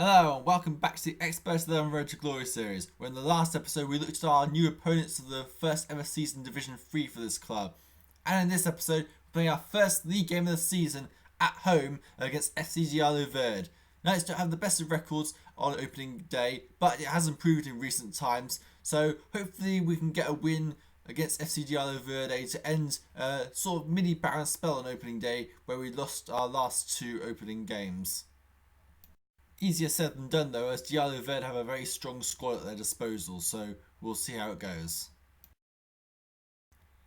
Hello and welcome back to the Xpert Eleven Road to Glory series, where in the last episode we looked at our new opponents of the first ever season Division 3 for this club. And in this episode, we're playing our first league game of the season at home against FC Dealu Verde. Knights don't have the best of records on opening day, but it has improved in recent times, so hopefully we can get a win against FC Dealu Verde to end a sort of mini barren spell on opening day where we lost our last two opening games. Easier said than done though, as Dealu Verde have a very strong squad at their disposal, so we'll see how it goes.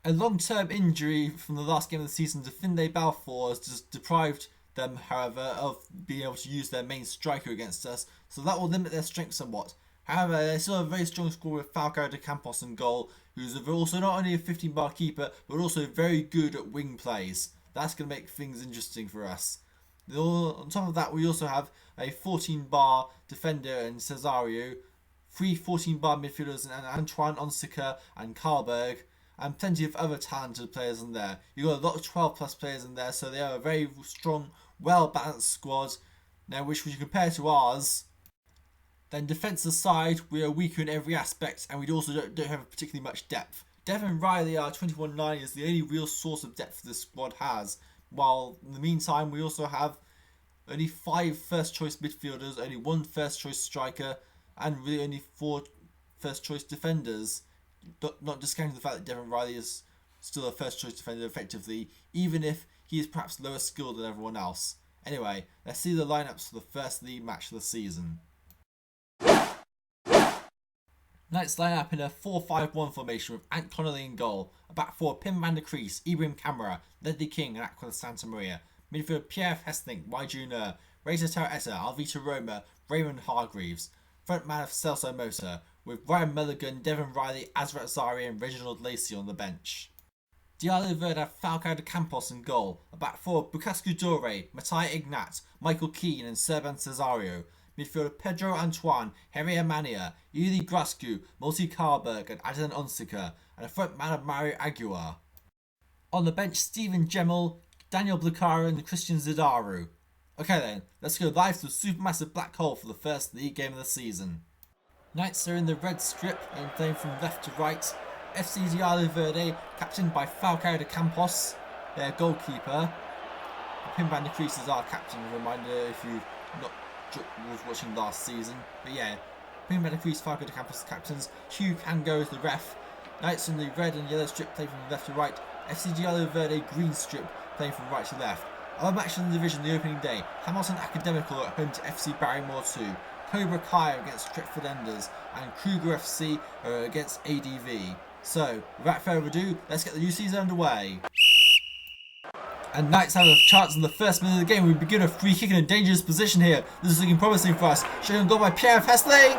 A long-term injury from the last game of the season to Finde Balfour has just deprived them, however, of being able to use their main striker against us, so that will limit their strength somewhat. However, they still have a very strong squad with Falcao de Campos in goal, who's also not only a 15-bar keeper, but also very good at wing plays. That's going to make things interesting for us. On top of that, we also have a 14-bar defender in Cesario, three 14-bar midfielders in Antoine Onsica and Karlberg, and plenty of other talented players in there. You've got a lot of 12-plus players in there, so they are a very strong, well-balanced squad. Now, which when you compare to ours, then defence aside, we are weaker in every aspect, and we also don't have particularly much depth. Devon Riley, our 21-9, is the only real source of depth this squad has. While in the meantime, we also have only 5 first-choice midfielders, only 1 first-choice striker, and really only 4 first-choice defenders. Not discounting the fact that Devon Riley is still a first-choice defender effectively, even if he is perhaps lower skilled than everyone else. Anyway, let's see the lineups for the first league match of the season. Knights line up in a 4-5-1 formation with Ant Connolly in goal. A back four, Pim van der Kries, Ibrahim Camara, Ledley King and Aquila Santa Maria. Midfield, Pierre Hesling, Y Junior, Reza Teresa, Alvita Roma, Raymond Hargreaves. Front man of Celso Mosa, with Ryan Mulligan, Devon Riley, Azrat Zari and Reginald Lacey on the bench. Dealu Verde have Falcao de Campos in goal. A back four, Bukascu Dore, Matai Ignat, Michael Keane and Serban Cesario. Midfield Pedro Antoine, Harry Amania, Uli Grascu, Multi Karlberg and Adnan Onsica, and a front man of Mario Aguiar. On the bench, Stephen Gemmell, Daniel Blucara and Christian Zidaru. Okay then, let's go live to the supermassive black hole for the first league game of the season. Knights are in the red strip and playing from left to right. FC Dealu Verde, captained by Falcao de Campos, their goalkeeper. Pim van der Kries is our captain, a reminder if you was watching last season. But yeah, Pim van der Kries, Falcao de Campos captains. Hugh Kango is the ref. Knights in the red and yellow strip playing from left to right. FC Dealu Verde green strip playing from right to left. Other matches in the division the opening day. Hamilton Academical at home to FC Barrymore 2. Cobra Kai against Stretford Enders. And Kruger FC against ADV. So, without further ado, let's get the new season underway. And Knights have a chance in the first minute of the game. We begin a free kick in a dangerous position here. This is looking promising for us. Shown goal by Pierre Hesling.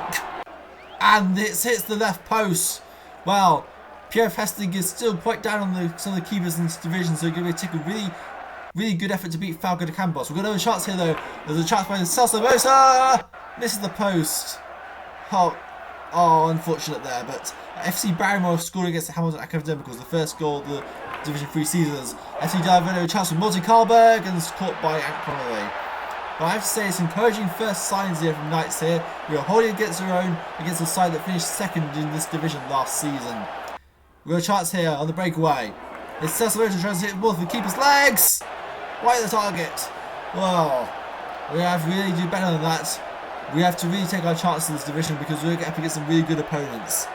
And it hits the left post. Well, Pierre Hesling is still quite down on some of the keepers in this division, so going to take a really good effort to beat Falcao de Campos. We've got another chance here though. There's a chance by Celso Mosa. Misses the post. Oh, unfortunate there. But FC Barrymore scored against the Hamilton Academicals, the first goal of the Division 3 seasons. FC Dealu Verde a chance with Multi Karlberg and it's caught by Ant Connolly. But I have to say it's encouraging first signs here from Knights here. We are holding against their own against a side that finished second in this division last season. We've got a chance here on the breakaway. It's Celso Mosa trying to hit the ball for the keeper's legs. Right at the target. Well, we have to really do better than that. We have to really take our chances in this division because we're going to get some really good opponents.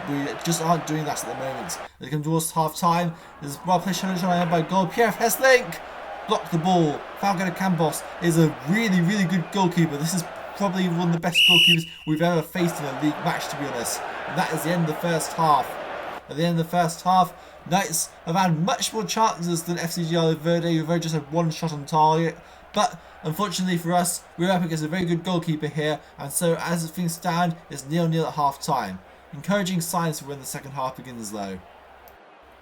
We just aren't doing that at the moment. They come towards half time. There's well played trying by goal. Pierre Hesling blocked the ball. Falcao de Campos is a really good goalkeeper. This is probably one of the best goalkeepers we've ever faced in a league match, to be honest. And that is the end of the first half. At the end of the first half, Knights have had much more chances than FC Dealu Verde, who've only just had one shot on target. But unfortunately for us, we're up against a very good goalkeeper here, and so as things stand, it's 0-0 at half time. Encouraging signs for when the second half begins though.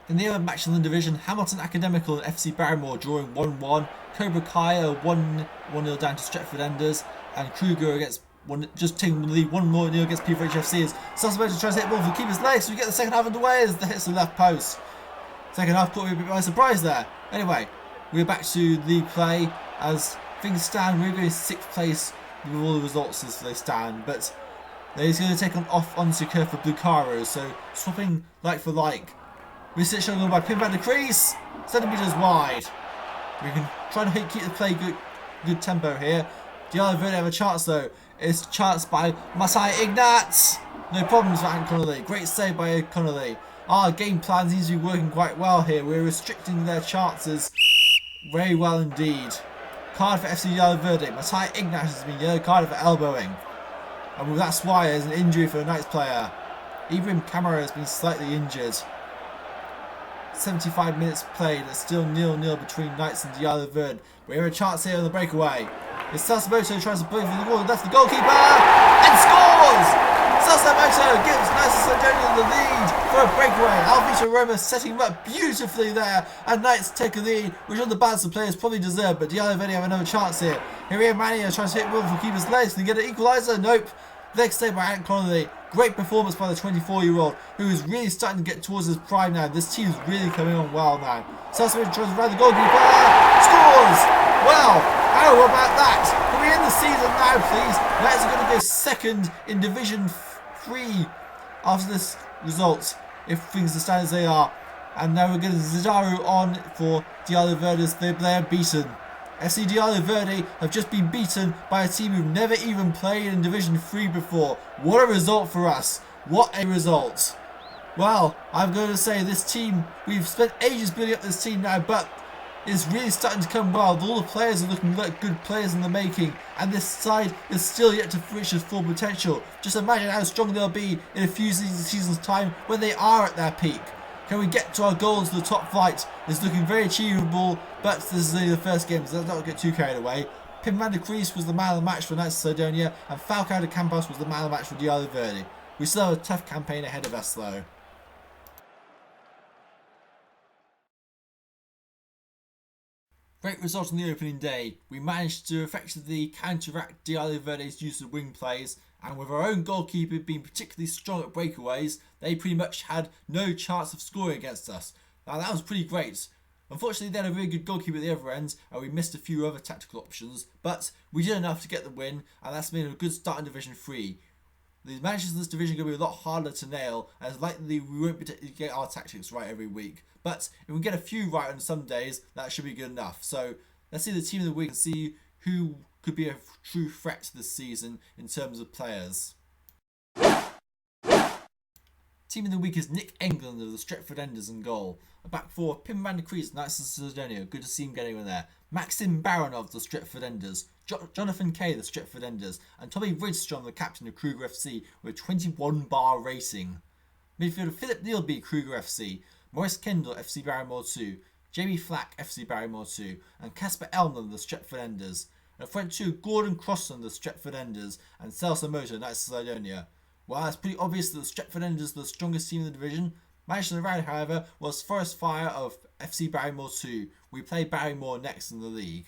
In the other match in the division, Hamilton Academical and FC Barrymore drawing 1-1, Cobra Kai 1-0 down to Stretford Enders, and Kruger against just taking the lead 1-0 against PFHFC as Celso Mosa tries to hit the ball for the keeper's legs, so we get the second half underway as the hits the left post. Second half caught me a bit by surprise there. Anyway, we're back to league play as things stand. We're going 6th place with all the results as they stand, but he's going to take off onto Kerr for Bucaro, so swapping like for like. We sit shown by Pim van der Crease, centimetres wide. We can try to keep the play good tempo here. Dealu Verde have a chance though. It's chanced by Masai Ignat. No problems for Ant Connolly. Great save by Connolly. Our game plan seems to be working quite well here. We're restricting their chances very well indeed. Card for FC Dealu Verde. Masai Ignat has been yellow carded for elbowing. And that's why there's an injury for a Knights player. Ibrahim Kamara has been slightly injured. 75 minutes played. It's still 0-0 between Knights and Dealu Verde. We have a chance here on the breakaway. It's Sasamoto tries to play for the goal. That's the goalkeeper and scores! Sasamoto gives Knights of Sardinia the lead for a breakaway. Alvito Roma setting him up beautifully there, and Knights take a lead, which on the balance of players probably deserve. But Dealu Verde have another chance here. Hiria Mania tries to hit one for keeper's legs. Can he get an equaliser? Nope. Leg saved by Ant Connolly. Great performance by the 24-year-old, who is really starting to get towards his prime now. This team's really coming on well now. Sasamoto tries to run the goalkeeper. Scores! Well, how about that? Can we end the season now, please? Knights are going to go second in Division 3 after this result, if things are stand as they are. And now we're getting Zidaru on for Dealu Verde as they are beaten. FC Dealu Verde have just been beaten by a team who've never even played in Division 3 before. What a result for us. What a result. Well, I'm going to say this team, we've spent ages building up this team now, but it's really starting to come well. All the players are looking like good players in the making, and this side is still yet to reach its full potential. Just imagine how strong they'll be in a few seasons' time when they are at their peak. Can we get to our goals to the top flight? It's looking very achievable, but this is only the first game, so let's not get too carried away. Pim van der Crease was the man of the match for Knights of Sardinia, and Falcao de Campos was the man of the match for Dealu Verde. We still have a tough campaign ahead of us though. Great result on the opening day. We managed to effectively counteract Dealu Verde's use of wing plays, and with our own goalkeeper being particularly strong at breakaways, they pretty much had no chance of scoring against us. Now that was pretty great. Unfortunately, they had a really good goalkeeper at the other end, and we missed a few other tactical options, but we did enough to get the win, and that's been a good start in Division 3. The matches in this division are going to be a lot harder to nail, and it's likely we won't be able to get our tactics right every week. But if we get a few right on some days, that should be good enough. So let's see the team of the week and see who could be a true threat this season in terms of players. Team of the week is Nick England of the Stretford Enders in goal. A back four, Pim van der Crease, Knights of Sardinia. Good to see him getting in there. Maxim Baronov, the Stretford Enders. Jonathan Kay, the Stretford Enders. And Tommy Ridstrom, the captain of Kruger FC, with 21 bar racing. Midfielder Philip Nealby, Kruger FC. Maurice Kendall, FC Barrymore 2. Jamie Flack, FC Barrymore 2. And Casper Elnam, the Stretford Enders. And front two, Gordon Crossan, the Stretford Enders. And Celso Moto, Knights of Sardinia. Well, it's pretty obvious that the Stretford Enders are the strongest team in the division. Managed in the round, however, was Forest Fire of FC Barrymore 2. We play Barrymore next in the league.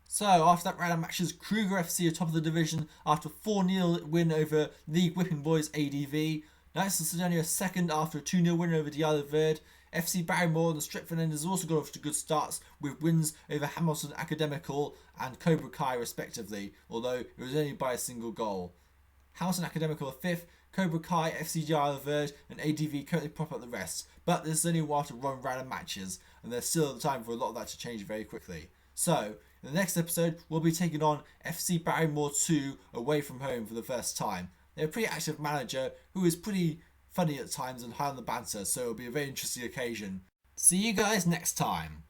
So, after that round of matches, Kruger FC are top of the division after a 4-0 win over League Whipping Boys ADV. Knights of Sardinia second after a 2-0 win over Dealu Verde. FC Barrymore and the Stretford Enders also got off to good starts with wins over Hamilton Academical and Cobra Kai respectively, although it was only by a single goal. Hamilton Academical are 5th, Cobra Kai, FC Dealu Verde and ADV currently prop up the rest, but there's only a while to run round of matches and there's still time for a lot of that to change very quickly. So, in the next episode, we'll be taking on FC Barrymore 2 away from home for the first time. They're a pretty active manager who is pretty funny at times and high on the banter, so it'll be a very interesting occasion. See you guys next time.